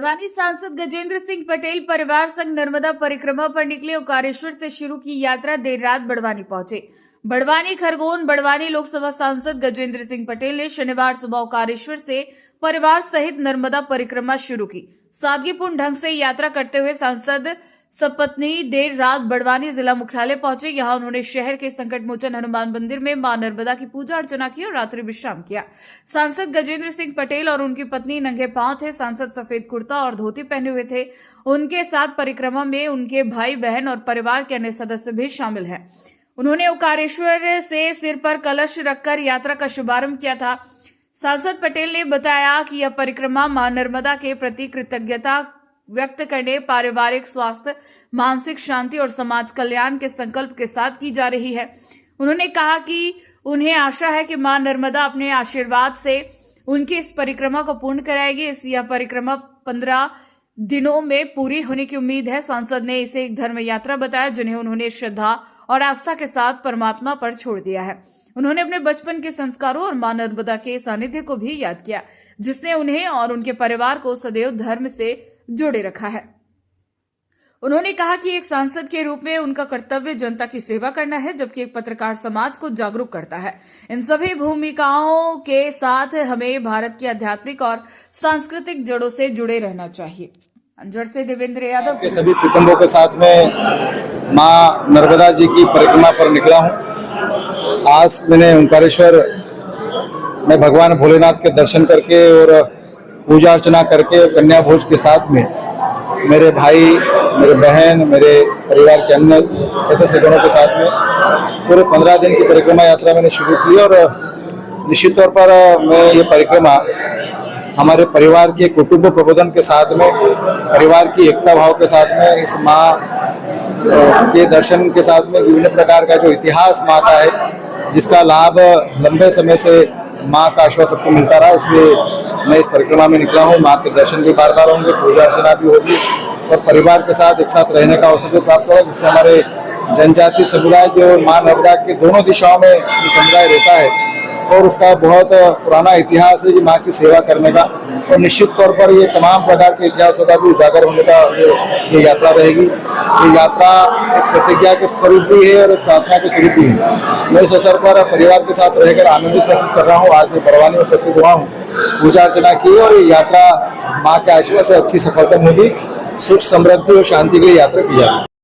बड़वानी सांसद गजेंद्र सिंह पटेल परिवार संग नर्मदा परिक्रमा पर निकले। ओंकारेश्वर से शुरू की यात्रा देर रात बड़वानी पहुंचे। बड़वानी खरगोन बड़वानी लोकसभा सांसद गजेंद्र सिंह पटेल ने शनिवार सुबह ओंकारेश्वर से परिवार सहित नर्मदा परिक्रमा शुरू की। सादगीपूर्ण ढंग से यात्रा करते हुए सांसद सपत्नी देर रात बड़वानी जिला मुख्यालय पहुंचे। यहां उन्होंने शहर के संकट मोचन हनुमान मंदिर में मां नर्मदा की पूजा अर्चना की और रात्रि विश्राम किया। सांसद गजेंद्र सिंह पटेल और उनकी पत्नी नंगे पांव थे। सांसद सफेद कुर्ता और धोती पहने हुए थे। उनके साथ परिक्रमा में उनके भाई बहन और परिवार के अन्य सदस्य भी शामिल हैं। उन्होंने ओंकारेश्वर से सिर पर कलश रखकर यात्रा का शुभारंभ किया था। सांसद पटेल ने बताया कि यह परिक्रमा मां नर्मदा के प्रति कृतज्ञता व्यक्त करने, पारिवारिक स्वास्थ्य, मानसिक शांति और समाज कल्याण के संकल्प के साथ की जा रही है। उन्होंने कहा कि उन्हें आशा है कि मां नर्मदा अपने आशीर्वाद से उनकी इस परिक्रमा को पूर्ण कराएगी। यह परिक्रमा 15 दिनों में पूरी होने की उम्मीद है। सांसद ने इसे एक धर्म यात्रा बताया जिन्हें उन्होंने श्रद्धा और आस्था के साथ परमात्मा पर छोड़ दिया है। उन्होंने अपने बचपन के संस्कारों और मां नर्मदा के सानिध्य को भी याद किया, जिसने उन्हें और उनके परिवार को सदैव धर्म से जोड़े रखा है। उन्होंने कहा कि एक सांसद के रूप में उनका कर्तव्य जनता की सेवा करना है, जबकि एक पत्रकार समाज को जागरूक करता है। इन सभी भूमिकाओं के साथ हमें भारत की आध्यात्मिक और सांस्कृतिक जड़ों से जुड़े रहना चाहिए। अंजड़ से देवेंद्र यादव के सभी कुटुंबों के साथ में मां नर्मदा जी की परिक्रमा पर निकला हूं। आज मैंने ओंकारेश्वर में भगवान भोलेनाथ के दर्शन करके और पूजा अर्चना करके कन्या भोज के साथ में मेरे भाई, मेरे बहन, मेरे परिवार के अन्य सदस्यगणों के साथ में पूरे 15 दिन की परिक्रमा यात्रा मैंने शुरू की। और निश्चित तौर पर मैं ये परिक्रमा हमारे परिवार के कुटुंब प्रबोधन के साथ में, परिवार की एकता भाव के साथ में, इस माँ के दर्शन के साथ में विभिन्न प्रकार का जो इतिहास माँ का है, जिसका लाभ लंबे समय से माँ का आशीर्वाद सबको मिलता रहा, इसलिए मैं इस परिक्रमा में निकला हूँ। माँ के दर्शन भी बार बार होंगे, पूजा अर्चना भी होगी और परिवार के साथ एक साथ रहने का अवसर भी प्राप्त होगा, जिससे हमारे जनजातीय समुदाय जो माँ नर्मदा के दोनों दिशाओं में ये समुदाय रहता है और उसका बहुत पुराना इतिहास है माँ की सेवा करने का। और निश्चित तौर पर ये तमाम प्रकार के इतिहासों का भी उजागर होने का ये यात्रा रहेगी। ये यात्रा एक प्रतिज्ञा के स्वरूप भी है और एक प्रार्थना के स्वरूप भी है। मैं इस अवसर पर परिवार के साथ रहकर आनंदित महसूस कर रहा हूँ। आज मैं बड़वानी में उपस्थित हुआ हूँ, पूजा अर्चना की और ये यात्रा माँ के आशीर्वाद से अच्छी सफलता होगी। सुख, समृद्धि और शांति के लिए यात्रा की जाएगी।